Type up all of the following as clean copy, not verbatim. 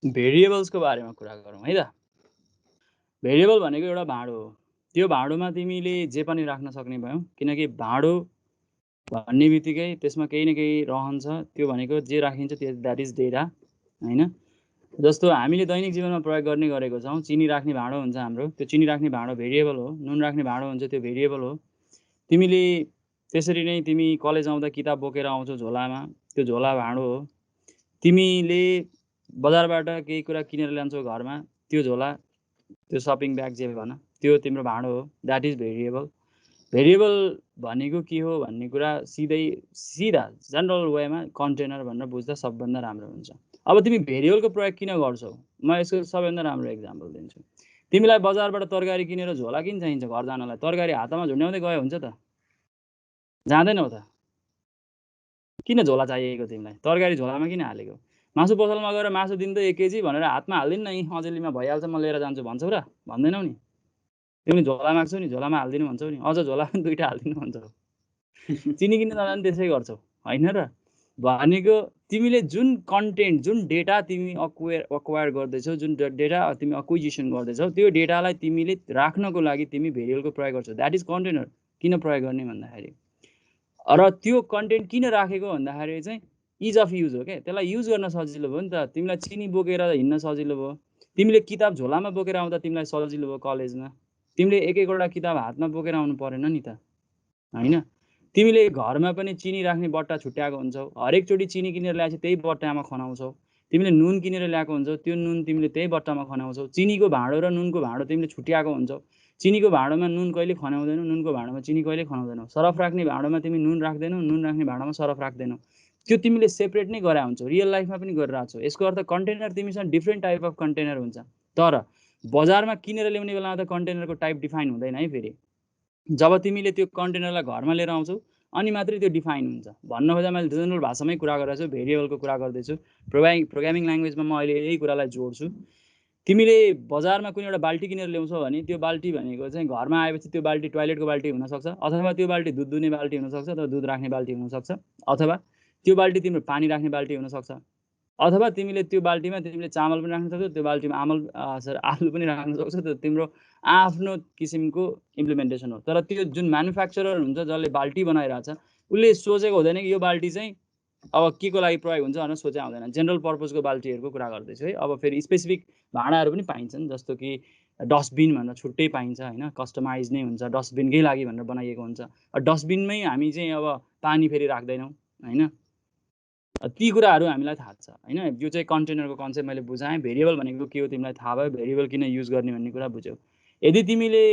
भेरिएबल्सको बारेमा कुरा गरौँ है त। भेरिएबल भनेको एउटा भाँडो हो। त्यो भाँडोमा तिमीले जे पनि राख्न सक्ने भयौ, किनकि भाँडो भन्ने बित्तिकै त्यसमा केही न केही रहन्छ। त्यो भनेको जे राखिन्छ त्यो द्याट इज डेटा हैन। जस्तो हामीले दैनिक जीवनमा प्रयोग गर्ने गरेको छौँ, चिनी राख्ने भाँडो हुन्छ हाम्रो, त्यो चिनी राख्ने भाँडो भेरिएबल हो। नुन राख्ने भाँडो हुन्छ, त्यो भेरिएबल हो। तिमीले त्यसरी नै तिमी कलेज आउँदा किताब बोकेर आउँछौ झोलामा, त्यो झोला भाँडो हो। तिमीले बजारबाट केही कुरा किनेर ल्याउँछौ घरमा, त्यो झोला, त्यो सपिङ ब्याग जे भन, त्यो तिम्रो भाँडो हो, द्याट इज भेरिएबल। भेरिएबल भनेको के हो भन्ने कुरा सिधा जनरल वेमा कन्टेनर भनेर बुझ्दा सबभन्दा राम्रो हुन्छ। अब तिमी भेरिएबलको प्रयोग किन गर्छौ, म यसको सबैभन्दा राम्रो एक्जाम्पल दिन्छु। तिमीलाई बजारबाट तरकारी किनेर झोला किन चाहिन्छ घर जानलाई? तरकारी हातमा झुन्ड्याउँदै गयो हुन्छ त? जाँदैनौ त? किन झोला चाहिएको तिमीलाई? तरकारी झोलामा किन हालेको? मासु पसलमा गएर मासु दिनु त 1 केजी भनेर हातमा हाल्दिन नि, अझैलीमा भइहाल्छ म लिएर जान्छु भन्छौ र? भन्दैनौ नि। तिमीले झोला माग्छौ नि, झोलामा हालिदिनु भन्छौ नि, अझ झोला पनि 2टा हालिदिनु भन्छौ। चिनी किन्न जाँदा पनि त्यसै गर्छौ हैन र? भनेको तिमीले जुन कन्टेन्ट, जुन डेटा तिमी अक्वायर गर्दैछौ, जुन डेटा तिमी एक्विजिसन गर्दैछौ, त्यो डेटालाई तिमीले राख्नको लागि तिमी भेरिएबलको प्रयोग गर्छौ। That is container. किन प्रयोग गर्ने भन्दाखेरि, र त्यो कन्टेन्ट किन राखेको भन्दाखेरि चाहिँ इज अफ युज हो के। त्यसलाई युज गर्न सजिलो भयो नि त। तिमीलाई चिनी बोकेर हिँड्न सजिलो भयो। तिमीले किताब झोलामा बोकेर आउँदा तिमीलाई सजिलो भयो कलेजमा। तिमीले एक एकवटा किताब हातमा बोकेर आउनु परेन नि त हैन। तिमीले घरमा पनि चिनी राख्ने बट्टा छुट्याएको हुन्छौ, हरेकचोटि चिनी किनेर ल्याएपछि त्यही बट्टामा खनाउँछौ। तिमीले नुन किनेर ल्याएको हुन्छौ, त्यो नुन तिमीले त्यही बट्टामा खनाउँछौ। चिनीको भाँडो र नुनको भाँडो तिमीले छुट्याएको हुन्छौ। चिनीको भाँडोमा नुन कहिले खनाउँदैनौ, नुनको भाँडोमा चिनी कहिले खनाउँदैनौ। सरफ राख्ने भाँडोमा तिमी नुन राख्दैनौ, नुन राख्ने भाँडोमा सरफ राख्दैनौ। त्यो तिमीले सेपरेट नै गराएको हुन्छौ। रियल लाइफमा पनि गरिरहेको छौ। यसको अर्थ कन्टेनर तिमीसँग डिफ्रेन्ट टाइप अफ कन्टेनर हुन्छ। तर बजारमा किनेर ल्याउने बेलामा त कन्टेनरको टाइप डिफाइन हुँदैन है। फेरि जब तिमीले त्यो कन्टेनरलाई घरमा लिएर आउँछौ अनि मात्रै त्यो डिफाइन हुन्छ। भन्न खोज्दा मैले जनरल भाषामै कुरा गरिरहेको छु, भेरिएबलको कुरा गर्दैछु। प्रोग्रामिङ ल्याङ्ग्वेजमा म अहिले यही कुरालाई जोड्छु। तिमीले बजारमा कुनै एउटा बाल्टी किनेर ल्याउँछौ भने त्यो बाल्टी भनेको चाहिँ घरमा आएपछि त्यो बाल्टी टोयलेटको बाल्टी हुनसक्छ, अथवा त्यो बाल्टी दुध दुने बाल्टी हुनसक्छ, अथवा दुध राख्ने बाल्टी हुनसक्छ, अथवा त्यो बाल्टी तिम्रो पानी राख्ने बाल्टी हुनसक्छ, अथवा तिमीले त्यो बाल्टीमा तिमीले चामल पनि राख्न सक्छौ, त्यो बाल्टीमा आलु पनि राख्न सक्छौ। त्यो तिम्रो आफ्नो किसिमको इम्प्लिमेन्टेसन हो। तर त्यो जुन म्यानुफ्याक्चरर हुन्छ जसले बाल्टी बनाइरहेछ, उसले सोचेको हुँदैन कि यो बाल्टी चाहिँ अब के को लागि प्रयोग हुन्छ भनेर सोचे हुँदैन। जेनरल पर्पजको बाल्टीहरूको कुरा गर्दैछु है। अब फेरि स्पेसिफिक भाँडाहरू पनि पाइन्छन्, जस्तो कि डस्टबिन भनेर छुट्टै पाइन्छ हैन, कस्टमाइज नै हुन्छ, डस्टबिनकै लागि भनेर बनाइएको हुन्छ। डस्टबिनमै हामी चाहिँ अब पानी फेरि राख्दैनौँ हैन। ती कुराहरू हामीलाई थाहा छ हैन। यो चाहिँ कन्टेनरको कन्सेप्ट मैले बुझाएँ। भेरिएबल भनेको के हो तिमीलाई थाहा भयो, भेरिएबल किन युज गर्ने भन्ने कुरा बुझ्यौ। यदि तिमीले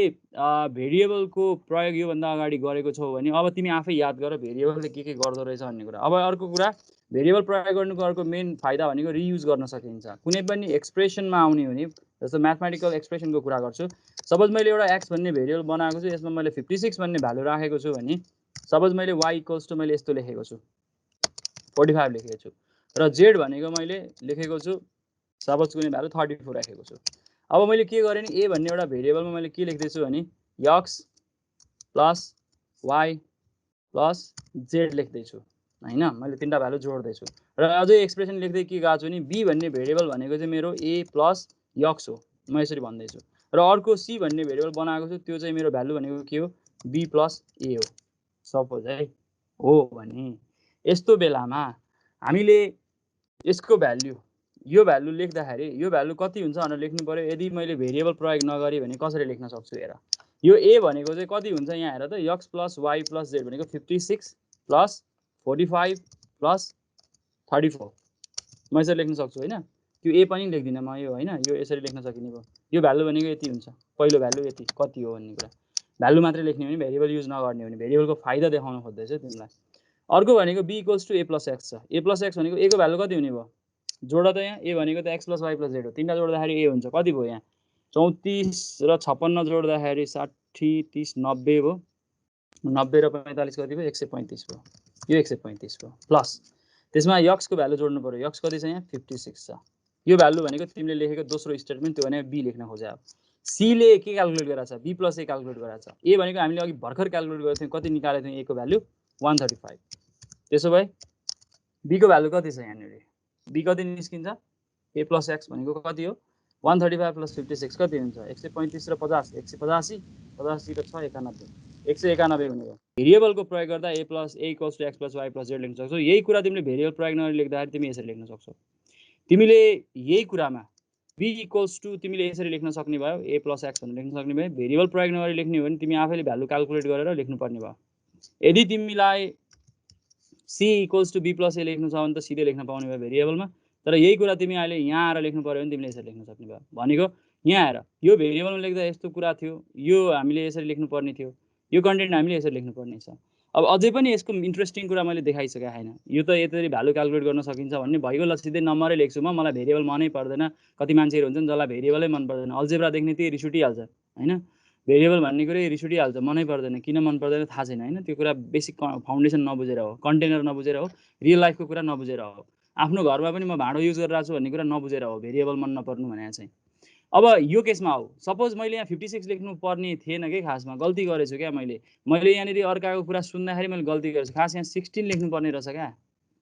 भेरिएबलको प्रयोग योभन्दा अगाडि गरेको छौ भने अब तिमी आफै याद गर भेरिएबलले के गर्दो रहेछ भन्ने कुरा। अब अर्को कुरा, भेरिएबल प्रयोग गर्नुको अर्को मेन फाइदा भनेको रियुज गर्न सकिन्छ। कुनै पनि एक्सप्रेसनमा आउने हो भने, जस्तो म्याथमेटिकल एक्सप्रेसनको कुरा गर्छु, सपोज मैले एउटा एक्स भन्ने भेरिएबल बनाएको छु, यसमा मैले 56 भन्ने भ्यालु राखेको छु भने, सपोज मैले y इक्वल्स टु मैले यस्तो लेखेको छु 45 लेखेको छु, र z भनेको मैले लेखेको छु सपोज कुनै भ्यालु 34 राखेको छु। अब मैले के गरेँ नि, a भन्ने एउटा भेरिएबलमा मैले के लेख्दैछु भने x plus y plus z लेख्दैछु हैन। मैले 3टा भ्यालु जोड्दैछु र अझै एक्सप्रेसन लेख्दै के गएको छु नि, b भन्ने भेरिएबल भनेको चाहिँ मेरो a प्लस x हो, म यसरी भन्दैछु। र अर्को c भन्ने भेरिएबल बनाएको छु, त्यो चाहिँ मेरो भ्यालु भनेको के हो, b प्लस a हो सपोज है। हो भने यस्तो बेलामा हामीले यसको भ्यालु, यो भ्यालु लेख्दाखेरि यो भ्यालु कति हुन्छ भनेर लेख्नु पर्यो। यदि मैले भेरिएबल प्रयोग नगरी भने कसरी लेख्न सक्छु हेर। यो a भनेको चाहिँ कति हुन्छ यहाँ हेर त, x plus y plus z भनेको 56 प्लस 45 प्लस 34 म यसरी लेख्न सक्छु हैन। त्यो a पनि लेख्दिनँ म यो हैन, यो यसरी लेख्न सकिने भयो। यो भ्यालु भनेको यति हुन्छ, पहिलो भ्यालु यति कति हो भन्ने कुरा। भ्यालु मात्रै लेख्ने हो भने, भेरिएबल युज नगर्ने हो भने, भेरिएबलको फाइदा देखाउन खोज्दैछु तिमीलाई। अर्को भनेको b equals to a plus x छ। a प्लस x भनेको a को भ्यालु कति हुने भयो, जोड त यहाँ a भनेको त x plus y plus z हो, 3टा जोड्दाखेरि a हुन्छ। कति भयो यहाँ 34 र 56 जोड्दाखेरि 60 30 90 भयो, 90 र 45 कति भयो 135 भयो, यो 135 भयो। प्लस त्यसमा x को भ्यालु जोड्नु पर्यो, x कति छ यहाँ 56 छ। यो भ्यालु भनेको तिमीले लेखेको दोस्रो स्टेटमेन्ट, त्यो भनेको b लेख्न खोजे। c ले के क्याल्कुलेट गराछ, b प्लस a क्याल्कुलेट गराछ। a भनेको हामीले अघि भर्खर क्याल्कुलेट गरेको थियौँ, कति निकालेको थियौँ, a को भ्यालु 135। त्यसो भए b को भ्यालु कति छ यहाँनिर, b कति निस्किन्छ a plus x भनेको कति हो 135 plus 56 कति हुन्छ 135 र 50 185 85 र 6 91 191 भनेको भेरिएबलको प्रयोग गर्दा a plus a equals to x plus y plus z लेख्न सक्छौ यही कुरा तिमीले भेरिएबल प्रयोग नगरी लेख्दाखेरि तिमी यसरी लेख्न सक्छौ तिमीले यही कुरामा b equals to तिमीले यसरी लेख्न सक्ने भयो a plus x भनेर लेख्न सक्ने भयो भेरिएबल प्रयोग नगरी लेख्ने हो भने तिमी आफैले भ्यालु क्याल्कुलेट गरेर लेख्नु पर्ने भयो यदि तिमीलाई c equals to b plus a लेख्नु छ भने त सिधै लेख्न पाउने भयो भेरिएबलमा तर यही कुरा तिमी अहिले यहाँ आएर लेख्नु पर्यो भने तिमीले यसरी लेख्न सक्ने भयो भनेको यहाँ आएर यो भेरिएबलमा लेख्दा यस्तो कुरा थियो यो हामीले यसरी लेख्नु पर्ने थियो यो कन्टेन्ट हामीले यसरी लेख्नु पर्ने छ अब अझै पनि यसको इन्ट्रेस्टिङ कुरा मैले देखाइसकेको छैन यो त यसरी भ्यालु क्याल्कुलेट गर्न सकिन्छ भन्ने भइगयो ल सिधै नम्बरै लेख्छु मलाई भेरिएबल मनै पर्दैन कति मान्छेहरू हुन्छन् जसलाई भेरिएबलै मन पर्दैन अल्जेब्रा देख्ने त्यही रिस उठिहाल्छ हैन भेरिएबल भन्ने कुरै रिस उठिहाल्छ मनै पर्दैन किन मन पर्दैन थाहा छैन हैन त्यो कुरा बेसिक फाउन्डेसन नबुझेर हो कन्टेनर नबुझेर हो रियल लाइफको कुरा नबुझेर हो आफ्नो घरमा पनि म भाँडो युज गरिरहेको छु भन्ने कुरा नबुझेर हो भेरिएबल मन नपर्नु भनेको चाहिँ अब यो केसमा हो सपोज मैले यहाँ 56 लेख्नु पर्ने थिएन के खासमा गल्ती गरेछु क्या मैले यहाँनिर अर्काको कुरा सुन्दाखेरि मैले गल्ती गरेछु खास यहाँ 16 लेख्नु पर्ने रहेछ क्या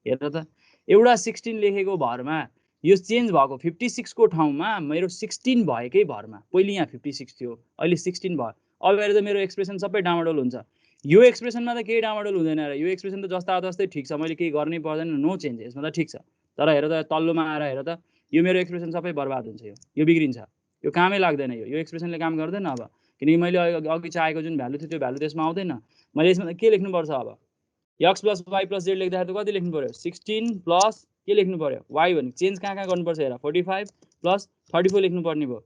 हेर त एउटा 16 लेखेको भरमा यो चेन्ज भएको 56 को ठाउँमा मेरो 16 भएकै भरमा पहिले यहाँ 56 थियो अहिले 16 भयो अब हेर त मेरो एक्सप्रेसन सबै डामाडोल हुन्छ यो एक्सप्रेसनमा त केही डामाडोल हुँदैन र यो एक्सप्रेसन त जस्ता जस्तै ठिक छ मैले केही गर्नै पर्दैन नो चेन्ज यसमा त ठिक छ तर हेर त तल्लोमा आएर हेर त यो मेरो एक्सप्रेसन सबै बर्बाद हुन्छ यो बिग्रिन्छ यो कामै लाग्दैन यो एक्सप्रेसनले काम गर्दैन अब किनकि मैले अघि चाहेको जुन भ्यालु थियो त्यो भ्यालु त्यसमा आउँदैन मैले यसमा के लेख्नु पर्छ अब x plus y plus z लेख्दाखेरि त कति लेख्नु पर्यो 16 प्लस के लेख्नु पर्यो y भने चेन्ज कहाँ गर्नुपर्छ हेर 45 प्लस 34 लेख्नु पर्ने भयो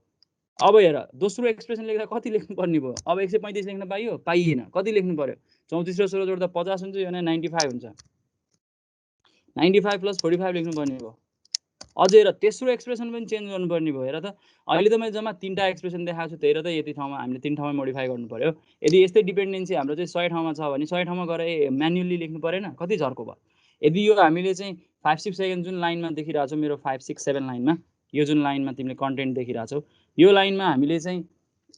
अब हेर दोस्रो एक्सप्रेसन लेख्दा कति लेख्नु पर्ने भयो अब 135 लेख्न पाइयो पाइएन कति लेख्नु पर्यो 34 र 16 जोड्दा 50 हुन्छ यो 95 हुन्छ 95 प्लस 45 लेख्नु पर्ने भयो अझै हेर तेस्रो एक्सप्रेसन पनि चेन्ज गर्नुपर्ने भयो हेर त अहिले त मैले जम्मा 3टा एक्सप्रेसन देखाएको छु त्यही र त यति ठाउँमा हामीले 3 ठाउँमा मोडिफाई गर्नु पर्यो यदि यस्तै डिपेन्डेन्सी हाम्रो चाहिँ 100 ठाउँमा छ भने 100 ठाउँमा गएर म्यानुअली लेख्नु परेन कति झर्को भयो यदि यो हामीले चाहिँ 5-6 सेकेन्ड जुन लाइनमा देखिरहेको छौ मेरो 5-6-7 लाइनमा यो जुन लाइनमा तिमीले कन्टेन्ट देखिरहेको छौ यो लाइनमा हामीले चाहिँ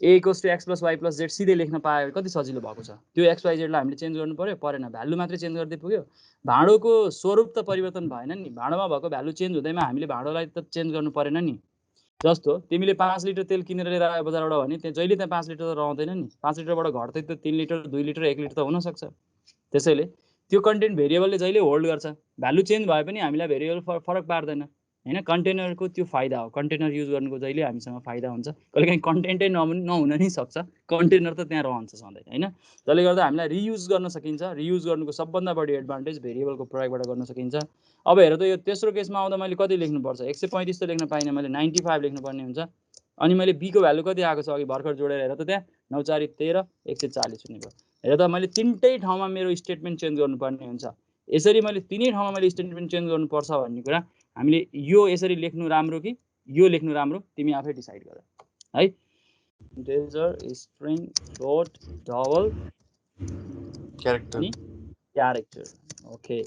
a equals to x plus y plus z सिधै लेख्न पायो कति सजिलो भएको छ त्यो x y z लाई हामीले चेन्ज गर्नु पर्यो परेन भ्यालु मात्रै चेन्ज गर्दै पुग्यो भाँडोको स्वरूप त परिवर्तन भएन नि भाँडोमा भएको भ्यालु चेन्ज हुँदैमा हामीले भाँडोलाई त चेन्ज गर्नु परेन नि जस्तो तिमीले 5 लिटर तेल किनेर लिएर आयो बजारबाट भने त्यहाँ जहिले त्यहाँ 5 लिटर त रहँदैन नि 5 लिटरबाट घट्दै त 3 लिटर 2 लिटर 1 लिटर त हुन सक्छ त्यसैले त्यो कन्टेन्ट भेरिएबलले जहिले होल्ड गर्छ भ्यालु चेन्ज भए पनि हामीलाई भेरिएबल फरक पार्दैन हैन कन्टेनरको त्यो फाइदा हो कन्टेनर युज गर्नुको जहिले हामीसँग फाइदा हुन्छ कहिलेकाहीँ कन्टेन्टै नहुन नि सक्छ कन्टेनर त त्यहाँ रहन्छ सधैँ हैन जसले गर्दा हामीलाई रियुज गर्न सकिन्छ रियुज गर्नुको सबभन्दा बढी एडभान्टेज भेरिएबलको प्रयोगबाट गर्न सकिन्छ अब हेर त यो तेस्रो केसमा आउँदा मैले कति लेख्नुपर्छ 135 त लेख्न पाइनँ मैले 95 लेख्नुपर्ने हुन्छ अनि मैले b को भ्यालु कति आएको छ अघि भर्खर जोडेर हेर त त्यहाँ 9 4 13 140 हुने भयो हेर त मैले तीनटै ठाउँमा मेरो स्टेटमेन्ट चेन्ज गर्नुपर्ने हुन्छ यसरी मैले तीनै ठाउँमा मैले स्टेटमेन्ट चेन्ज गर्नुपर्छ भन्ने कुरा हामीले यो यसरी लेख्नु राम्रो कि यो लेख्नु राम्रो तिमी आफै डिसाइड गर है integer string float double character okay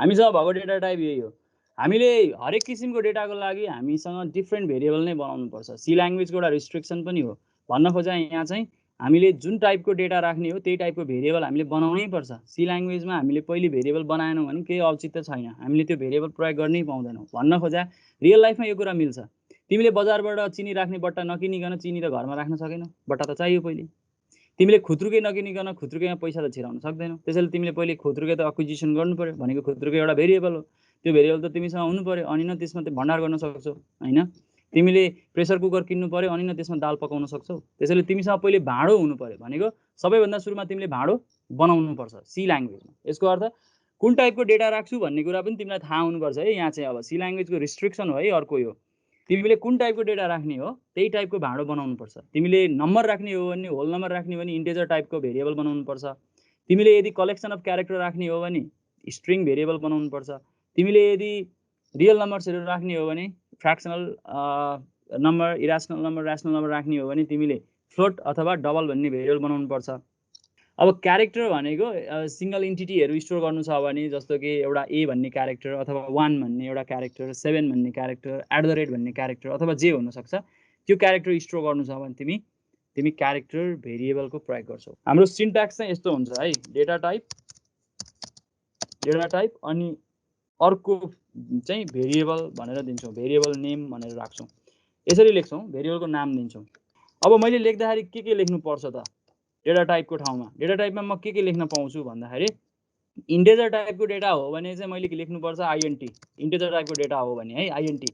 हामीसँग भएको डेटा टाइप यही हो हामीले हरेक किसिमको डेटाको लागि हामीसँग डिफ्रेन्ट भेरिएबल नै बनाउनु पर्छ सी ल्याङ्ग्वेजको एउटा रिस्ट्रिक्सन पनि हो भन्न खोजा यहाँ चाहिँ हामीले जुन टाइपको डेटा राख्ने हो त्यही टाइपको भेरिएबल हामीले बनाउनै पर्छ सी ल्याङ्ग्वेजमा हामीले पहिले भेरिएबल बनाएनौँ भने केही औचित्य छैन हामीले त्यो भेरिएबल प्रयोग गर्नै पाउँदैनौँ भन्न खोजा रियल लाइफमा यो कुरा मिल्छ तिमीले बजारबाट चिनी राख्ने बट्टा नकिनिकन चिनी त घरमा राख्न सकेनौ बट्टा त चाहियो पहिले तिमीले खुत्रुके नकिनिकन खुत्रुकेमा पैसा त छिराउन सक्दैनौ त्यसैले तिमीले पहिले खुत्रुके त एक्विजिसन गर्नु पर्यो भनेको खुत्रुके एउटा भेरिएबल हो त्यो भेरिएबल त तिमीसँग हुनु पर्यो अनि न त्यसमा त भण्डार गर्न सक्छौ हैन तिमीले प्रेसर कुकर किन्नु पर्यो अनि न त्यसमा दाल पकाउन सक्छौ त्यसैले तिमीसँग पहिले भाँडो हुनु पर्यो भनेको सबैभन्दा सुरुमा तिमीले भाँडो बनाउनु पर्छ सी ल्याङ्ग्वेजमा यसको अर्थ कुन टाइपको डेटा राख्छु भन्ने कुरा पनि तिमीलाई थाहा हुनुपर्छ है यहाँ चाहिँ अब सी ल्याङ्ग्वेजको रिस्ट्रिक्सन हो है अर्को यो तिमीले कुन टाइपको डेटा राख्ने हो त्यही टाइपको भाँडो बनाउनु पर्छ तिमीले नम्बर राख्ने हो भने होल नम्बर राख्ने हो भने इन्टिजर टाइपको भेरिएबल बनाउनु पर्छ तिमीले यदि कलेक्सन अफ क्यारेक्टर राख्ने हो भने स्ट्रिङ भेरिएबल बनाउनु पर्छ तिमीले यदि रियल नम्बर्सहरु राख्ने हो भने फ्र्याक्सनल नम्बर इरेशनल नम्बर र्याशनल नम्बर राख्ने हो भने तिमीले फ्लोट अथवा डबल भन्ने भेरिएबल बनाउनु पर्छ अब क्यारेक्टर भनेको सिंगल इन्टिटीहरु स्टोर गर्नु छ भने जस्तो कि एउटा a भन्ने क्यारेक्टर अथवा 1 भन्ने एउटा क्यारेक्टर 7 भन्ने क्यारेक्टर @ भन्ने क्यारेक्टर अथवा जे हुन सक्छ त्यो क्यारेक्टर स्टोर गर्नु छ भने तिमी क्यारेक्टर भेरिएबलको प्रयोग गर्छौ हाम्रो सिन्ट्याक्स चाहिँ यस्तो हुन्छ है डेटा टाइप अनि अर्को चाहिँ भेरिएबल भनेर दिन्छौँ, भेरिएबल नेम भनेर राख्छौँ। यसरी लेख्छौँ, भेरिएबलको नाम दिन्छौँ। अब मैले लेख्दाखेरि के लेख्नु पर्छ त डेटा टाइपको ठाउँमा? डेटा टाइपमा म के लेख्न पाउँछु भन्दाखेरि इन्टिजर टाइपको डेटा हो भने चाहिँ मैले लेख्नुपर्छ आइएनटी, इन्टिजर टाइपको डेटा हो भने है आइएनटी।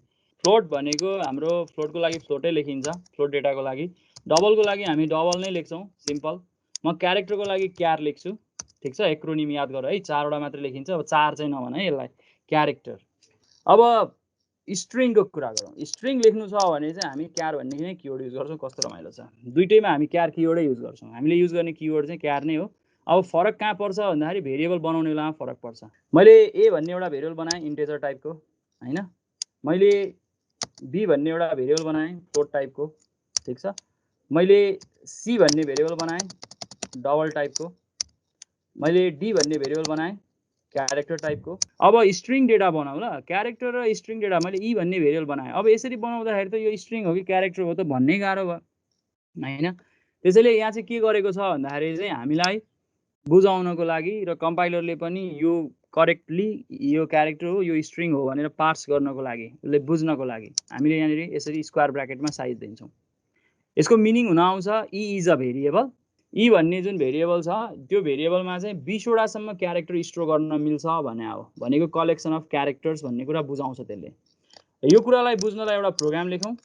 फ्लोट भनेको हाम्रो फ्लोटको लागि फ्लोटै लेखिन्छ, फ्लोट डेटाको लागि। डबलको लागि हामी डबल नै लेख्छौँ, सिम्पल। म क्यारेक्टरको लागि क्यार लेख्छु, ठिक छ। एक्रोनिम याद गर है, 4वटा मात्र लेखिन्छ, अब 4 चाहिँ नभन है यसलाई, क्यारेक्टर। अब स्ट्रिङको कुरा गरौँ। स्ट्रिङ लेख्नु छ भने चाहिँ हामी क्यार भन्ने नै किवर्ड युज गर्छौँ। कस्तो रमाइलो छ, दुईटैमा हामी क्यार किवर्डै युज गर्छौँ। हामीले युज गर्ने किवर्ड चाहिँ क्यार नै हो। अब फरक कहाँ पर्छ भन्दाखेरि भेरिएबल बनाउने बेलामा फरक पर्छ। मैले ए भन्ने एउटा भेरिएबल बनाएँ इन्टिजर टाइपको हैन, मैले बी भन्ने एउटा भेरिएबल बनाएँ फ्लोट टाइपको, ठिक छ। मैले सी भन्ने भेरिएबल बनाएँ डबल टाइपको, मैले डी भन्ने भेरिएबल बनाएँ क्यारेक्टर टाइपको। अब स्ट्रिङ डेटा बनाउला, क्यारेक्टर र स्ट्रिङ डेटा मैले ई भन्ने भेरिएबल बनाएँ। अब यसरी बनाउँदाखेरि त यो स्ट्रिङ हो कि क्यारेक्टर हो त भन्नै गाह्रो भयो हैन। त्यसैले यहाँ चाहिँ के गरेको छ भन्दाखेरि चाहिँ हामीलाई बुझाउनको लागि र कम्पाइलरले पनि यो करेक्टली यो क्यारेक्टर हो यो स्ट्रिङ हो भनेर पार्स गर्नको लागि, उसले बुझ्नको लागि हामीले यहाँनिर यसरी स्क्वायर ब्र्याकेटमा साइज दिन्छौँ। यसको मिनिङ हुन आउँछ ई इज अ भेरिएबल। ई भन्ने जुन भेरिएबल छ त्यो भेरिएबलमा चाहिँ 20वटासम्म क्यारेक्टर स्टोर गर्न मिल्छ भने हो, भनेको कलेक्सन अफ क्यारेक्टर्स भन्ने कुरा बुझाउँछ त्यसले। यो कुरालाई बुझ्नलाई एउटा प्रोग्राम लेखौँ।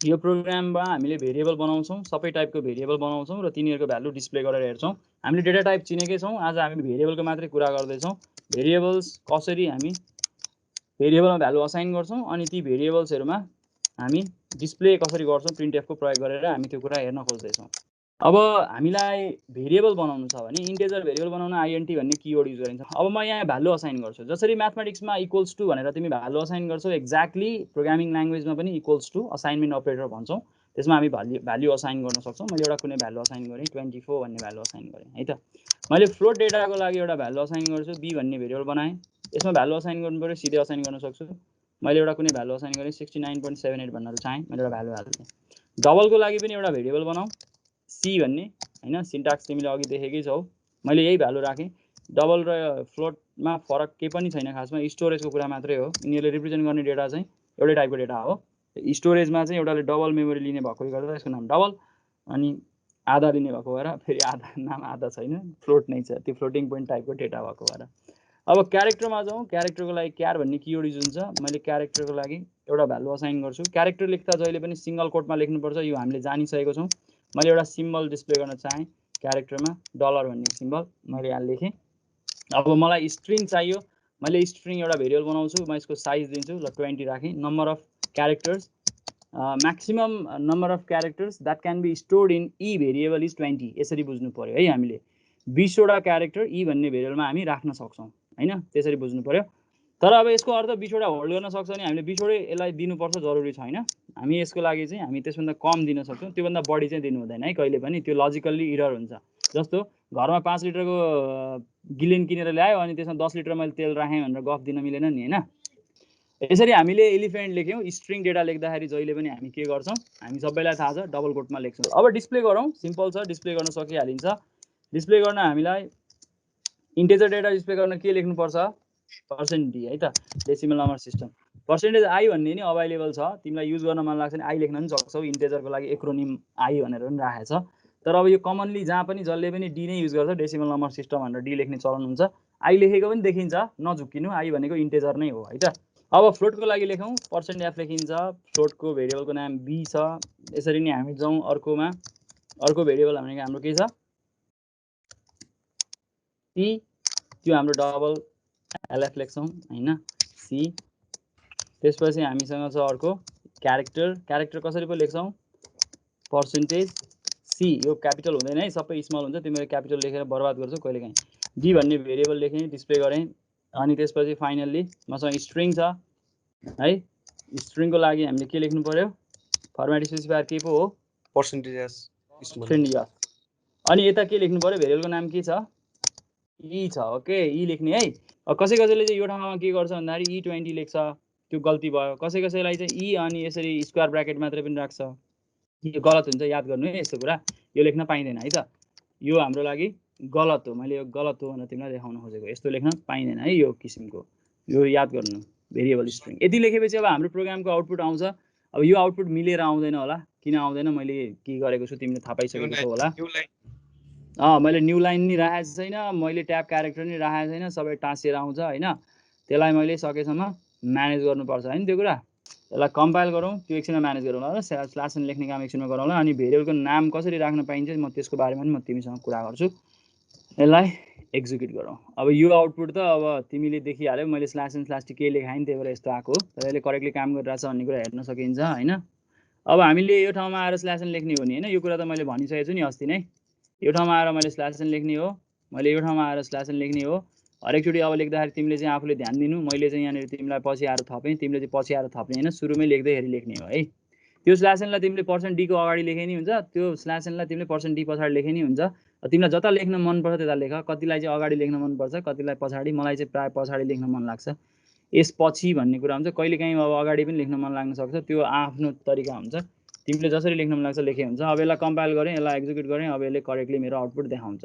यो प्रोग्राममा हामीले भेरिएबल बनाउँछौँ, सबै टाइपको भेरिएबल बनाउँछौँ र तिनीहरूको भ्यालु डिस्प्ले गरेर हेर्छौँ। हामीले डेटा टाइप चिनेकै छौँ, आज हामी भेरिएबलको मात्रै कुरा गर्दैछौँ। भेरिएबल्स कसरी हामी भेरिएबलमा भ्यालु असाइन गर्छौँ अनि ती भेरिएबल्सहरूमा हामी डिस्प्ले कसरी गर्छौँ प्रिन्टएफको प्रयोग गरेर हामी त्यो कुरा हेर्न खोज्दैछौँ। अब हामीलाई भेरिएबल बनाउनु छ भने इन्टिजर भेरिएबल बनाउन आइएनटी भन्ने किवर्ड युज गरिन्छ। अब म यहाँ भ्यालु असाइन गर्छु, जसरी म्याथमेटिक्समा इक्वल्स टु भनेर तिमी भ्यालु असाइन गर्छौ, एक्ज्याक्टली प्रोग्रामिङ ल्याङ्ग्वेजमा पनि इक्वल्स टु असाइनमेन्ट अपरेटर भन्छौँ। त्यसमा हामी भ्यालु असाइन गर्न सक्छौँ। मैले एउटा कुनै भ्यालु असाइन गरेँ, 24 भन्ने भ्यालु असाइन गरेँ है त। मैले फ्लोट डेटाको लागि एउटा भ्यालु असाइन गर्छु, बी भन्ने भेरिएबल बनाएँ। यसमा भ्यालु असाइन गर्नु पर्यो, सिधै असाइन गर्न सक्छु। मैले एउटा कुनै भ्यालु असाइन गरेँ, 69.78 भन्न चाहेँ, मैले एउटा भ्यालु हाल्थेँ। डबलको लागि पनि एउटा भेरिएबल बनाऊ, सी भन्ने हैन, सिन्ट्याक्स तिमीले अघि देखेकै छौ। मैले यही भ्यालु राखेँ। डबल र फ्लोटमा फरक केही पनि छैन खासमा, स्टोरेजको कुरा मात्रै हो। यिनीहरूले रिप्रेजेन्ट गर्ने डेटा चाहिँ एउटै टाइपको डेटा हो। स्टोरेजमा चाहिँ एउटाले डबल मेमोरी लिने भएकोले गर्दा यसको नाम डबल, अनि आधा लिने भएको भएर फेरि आधा नाम आधा छैन, फ्लोट नै छ, त्यो फ्लोटिङ पोइन्ट टाइपको डेटा भएको भएर। अब क्यारेक्टरमा जाउँ। क्यारेक्टरको लागि क्यार भन्ने किवर्ड युज हुन्छ। मैले क्यारेक्टरको लागि एउटा भ्यालु असाइन गर्छु। क्यारेक्टर लेख्दा जहिले पनि सिङ्गल कोटमा लेख्नुपर्छ, यो हामीले जानिसकेको छौँ। मैले एउटा सिम्बल डिस्प्ले गर्न चाहेँ क्यारेक्टरमा, डलर भन्ने सिम्बल मैले यहाँ लेखेँ। अब मलाई स्ट्रिङ चाहियो, मैले स्ट्रिङ एउटा भेरिएबल बनाउँछु, म यसको साइज दिन्छु, ल 20 राखेँ। Number of characters, maximum number of characters that can be stored in E variable is 20। यसरी बुझ्नु पर्यो है। हामीले 20वटा क्यारेक्टर ई भन्ने भेरिएबलमा हामी राख्न सक्छौँ हैन, त्यसरी बुझ्नु पर्यो। तर अब यसको अर्थ 20वटा होल्ड गर्न सक्छ भने हामीले 20वटै यसलाई दिनुपर्छ जरुरी छैन। हामी यसको लागि चाहिँ हामी त्यसभन्दा कम दिन सक्छौँ, त्योभन्दा बढी चाहिँ दिनु हुँदैन है कहिले पनि, त्यो लजिकल्ली इरर हुन्छ। जस्तो घरमा 5 लिटरको गिलेन किनेर ल्यायो अनि त्यसमा 10 लिटर मैले तेल राखेँ भनेर गफ दिन मिलेन नि हैन। यसरी हामीले एलिफेन्ट लेख्यौँ। स्ट्रिङ डेटा लेख्दाखेरि जहिले पनि हामी के गर्छौँ, हामी सबैलाई थाहा छ डबल कोटमा लेख्छौँ। अब डिस्प्ले गरौँ, सिम्पल छ, डिस्प्ले गर्न सकिहालिन्छ। डिस्प्ले गर्न हामीलाई इन्टिजर डेटा डिस्प्ले गर्न के लेख्नुपर्छ, %d है त, डेसिमल नम्बर सिस्टम। %i भन्ने नि अभाइलेबल छ, तिमीलाई युज गर्न मन लाग्छ भने आई लेख्न पनि सक्छौ। इन्टिजरको लागि एक्रोनिम आई भनेर पनि राखेको छ। तर अब यो कमनली जहाँ पनि जसले पनि डी नै युज गर्छ, डेसिमल नम्बर सिस्टम भनेर डी लेख्ने चलन हुन्छ। आई लेखेको पनि देखिन्छ, नझुक्किनु, आई भनेको इन्टिजर नै हो है त। अब फ्लोटको लागि लेखौँ, %f लेखिन्छ। फ्लोटको भेरिएबलको नाम बी छ। यसरी नै हामी जाउँ अर्कोमा। अर्को भेरिएबल भनेको हाम्रो के छ, सी, त्यो हाम्रो डबल एलएफ लेख्छौँ हैन, सी। त्यसपछि हामीसँग छ अर्को क्यारेक्टर। क्यारेक्टर कसरी पो लेख्छौँ, %c, यो क्यापिटल हुँदैन है, सबै स्मल हुन्छ, तिमीले क्यापिटल लेखेर बर्बाद गर्छौ कहिलेकाहीँ। डी भन्ने भेरिएबल लेखेँ, डिस्प्ले गरेँ। अनि त्यसपछि फाइनल्ली मसँग स्ट्रिङ छ है। स्ट्रिङको लागि हामीले के लेख्नु पर्यो, फर्मेट स्पेसिफायर के पो हो, %s। अनि यता के लेख्नु पर्यो, भेरिएबलको नाम के छ, ई छ। ओके, ई लेख्ने है। कसै कसैले चाहिँ यो ठाउँमा के गर्छ भन्दाखेरि E20 लेख्छ, त्यो गल्ती भयो। कसै कसैलाई चाहिँ ई अनि यसरी स्क्वायर ब्र्याकेट मात्रै पनि राख्छ, यो गलत हुन्छ, याद गर्नु है यस्तो कुरा, यो लेख्न पाइँदैन है त, यो हाम्रो लागि गलत हो। मैले यो गलत हो भनेर तिमीलाई देखाउन खोजेको, यस्तो लेख्न पाइँदैन है, यो किसिमको, यो याद गर्नु। भेरिएबल स्ट्रिङ यति लेखेपछि अब हाम्रो प्रोग्रामको आउटपुट आउँछ अब यो आउटपुट मिलेर आउँदैन होला किन आउँदैन मैले के गरेको छु तिमीले थाहा पाइसकेको छौ होला मैले न्यू लाइन नि राखेको छैन मैले ट्याब क्यारेक्टर नि राखेको छैन सबै टाँसिएर आउँछ हैन त्यसलाई मैले सकेसम्म म्यानेज गर्नुपर्छ हैन त्यो कुरा यसलाई कम्पाइल गरौँ त्यो एकछिनमा म्यानेज गरौँ ल स्ल्यास एन लेख्ने काम एकछिनमा गरौँ ल अनि भेरिएबलको नाम कसरी राख्न पाइन्छ म त्यसको बारेमा पनि म तिमीसँग कुरा गर्छु यसलाई एक्जिक्युट गरौँ अब यो आउटपुट त अब तिमीले देखिहाल्यौ मैले स्ल्यास एन स्ल्यास टी के लेखाएँ त्यही भएर यस्तो आएको तर यसले करेक्टली काम गरिरहेछ भन्ने कुरा हेर्न सकिन्छ हैन अब हामीले यो ठाउँमा आएर स्ल्यास एन लेख्ने हो नि हैन यो कुरा त मैले भनिसकेको छु नि अस्ति नै यो ठाउँमा आएर मैले स्ल्यास एन लेख्ने हो मैले यो ठाउँमा आएर स्ल्यास एन लेख्ने हो हरेकचोटि अब लेख्दाखेरि तिमीले चाहिँ आफूले ध्यान दिनु मैले चाहिँ यहाँनिर तिमीलाई पछि आएर थपेँ तिमीले चाहिँ पछि आएर थप्ने हैन सुरुमै लेख्दैखेरि लेख्ने हो है त्यो स्ल्यास एनलाई तिमीले पर्सेन्ट डी को अगाडि लेखे नि हुन्छ त्यो स्ल्यास एनलाई तिमीले पर्सेन्ट डी पछाडि लेखे नि हुन्छ तिमीलाई जता लेख्न मन पर्छ त्यता लेख कतिलाई चाहिँ अगाडि लेख्न मन पर्छ कतिलाई पछाडि मलाई चाहिँ प्राय पछाडि लेख्न मन लाग्छ यसपछि भन्ने कुरा हुन्छ कहिलेकाहीँ अब अगाडि पनि लेख्न मन लाग्न सक्छ त्यो आफ्नो तरिका हुन्छ तिमीले जसरी लेख्न मन लाग्छ लेखे हुन्छ अब यसलाई कम्पाइल गरेँ यसलाई एक्जिक्युट गरेँ अब यसले करेक्टली मेरो आउटपुट देखाउँछ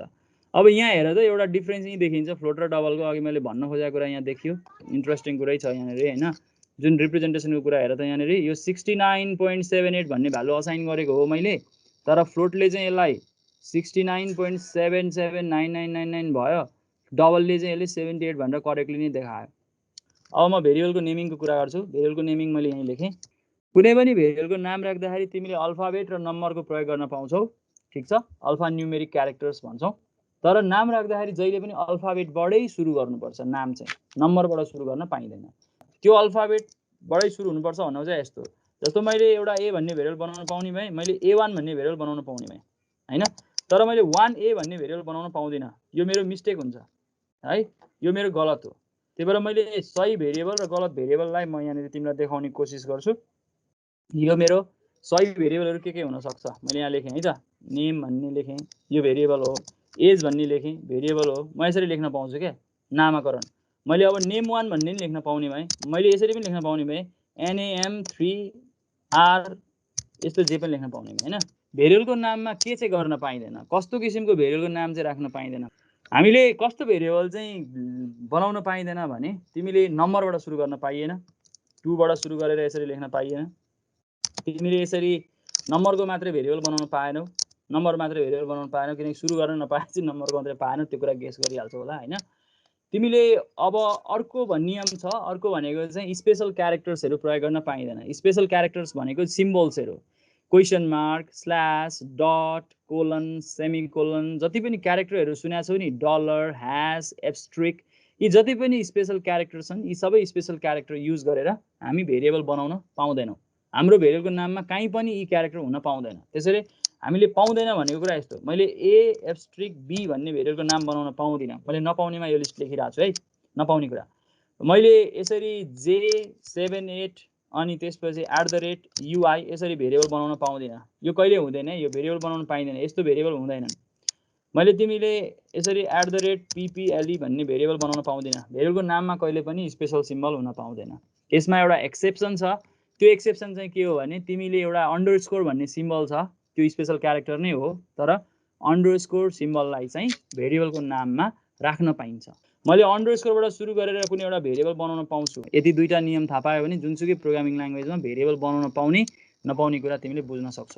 अब यहाँ हेर त एउटा डिफरेन्स यही देखिन्छ फ्लोट र डबलको अघि मैले भन्न खोजेको कुरा यहाँ देखियो इन्ट्रेस्टिङ कुरै छ यहाँनिर हैन जुन रिप्रेजेन्टेसनको कुरा हेर त यहाँनिर यो 69.78 भन्ने भ्यालु असाइन गरेको हो मैले तर फ्लोटले चाहिँ यसलाई 69.779999 भयो डबलले चाहिँ यसले 78 भनेर करेक्टली नै देखायो अब म भेरिएबलको नेमिङको कुरा गर्छु भेरिएबलको नेमिङ मैले यहीँ लेखेँ कुनै पनि भेरिएबलको नाम राख्दाखेरि तिमीले अल्फाबेट र नम्बरको प्रयोग गर्न पाउँछौ ठीक छ अल्फा न्यूमेरिक क्यारेक्टर्स भन्छौ तर नाम राख्दाखेरि जहिले पनि अल्फाबेटबाटै सुरु गर्नुपर्छ नाम चाहिँ नम्बरबाट सुरु गर्न पाइँदैन त्यो अल्फाबेटबाटै सुरु हुनुपर्छ भन्नु चाहिँ यस्तो जस्तो मैले एउटा ए भन्ने भेरिएबल बनाउन पाउने भए मैले A1 भन्ने भेरिएबल बनाउन पाउने भए हैन तर मैले 1A भन्ने भेरिएबल बनाउन पाउँदिन यो मेरो मिस्टेक हुन्छ है यो मेरो गलत हो त्यही भएर मैले सही भेरिएबल र गलत भेरिएबललाई म यहाँनिर तिमीलाई देखाउने कोसिस गर्छु यो मेरो सही भेरिएबलहरु के हुन सक्छ मैले यहाँ लेखेँ है त नेम भन्ने लेखेँ यो भेरिएबल हो एज भन्ने लेखेँ भेरिएबल हो म यसरी लेख्न पाउँछु के नामकरण मैले अब name1 भन्ने नि लेख्न पाउने भए मैले यसरी पनि लेख्न पाउने भए NAM3R यस्तो जे पनि लेख्न पाउने भए हैन भेरिएबलको नाममा के चाहिँ गर्न पाइदैन कस्तो किसिमको भेरिएबलको नाम चाहिँ राख्न पाइदैन हामीले कस्तो भेरिएबल चाहिँ बनाउन पाइदैन भने तिमीले नम्बरबाट सुरु गर्न पाइएन 2 बाट सुरु गरेर यसरी लेख्न पाइएन तिमीले यसरी नम्बरको मात्रै भेरिएबल बनाउन पाएनौ नम्बर मात्रै भेरिएबल बनाउन पाएनौ किनकि सुरु गर्न नपाएपछि नम्बरको मात्रै पाएनौ त्यो कुरा गेस गरिहाल्छौ होला हैन तिमीले अब अर्को नियम छ अर्को भनेको चाहिँ स्पेशल क्यारेक्टर्सहरु प्रयोग गर्न पाइदैन स्पेशल क्यारेक्टर्स भनेको सिम्बल्सहरु question mark slash dot colon semicolon जति पनि क्यारेक्टरहरु सुनेका छौ नि डलर ह्याश एब्स्ट्रिक यी जति पनि स्पेशल क्यारेक्टर छन् यी सबै स्पेशल क्यारेक्टर युज गरेर हामी भेरिएबल बनाउन पाउँदैनौं हाम्रो भेरिएबलको नाममा कहीँ पनि यी क्यारेक्टर हुन पाउँदैन त्यसैले हामीले पाउँदैन भनेको कुरा यस्तो मैले ए एब्स्ट्रिक बी भन्ने भेरिएबलको नाम बनाउन पाउँदिन मैले नपाउनेमा यो लिस्ट लेखिरहेको छु है नपाउने कुरा मैले यसरी J78 अनि त्यसपछि @UI यसरी भेरिएबल बनाउन पाउँदिन यो कहिले हुँदैन यो भेरिएबल बनाउन पाइदैन यस्तो भेरिएबल हुँदैन मैले तिमीले यसरी @PPLE भन्ने भेरिएबल बनाउन पाउँदिन भेरिएबलको नाममा कहिले पनि स्पेशल सिम्बल हुन पाउँदैन यसमा एउटा एक्सेप्सन छ त्यो एक्सेप्सन चाहिँ के हो भने तिमीले एउटा अंडरस्कोर भन्ने सिम्बल छ त्यो स्पेशल क्यारेक्टर नै हो तर अंडरस्कोर सिम्बललाई चाहिँ भेरिएबलको नाममा राख्न पाइन्छ मैले अंडरस्कोरबाट सुरु गरेर कुनै एउटा भेरिएबल बनाउन पाउँछु यदि दुईटा नियम थाहा पायो भने जुनसुकै प्रोग्रामिङ ल्याङ्ग्वेजमा भेरिएबल बनाउन पाउने नपाउने कुरा तिमीले बुझ्न सक्छौ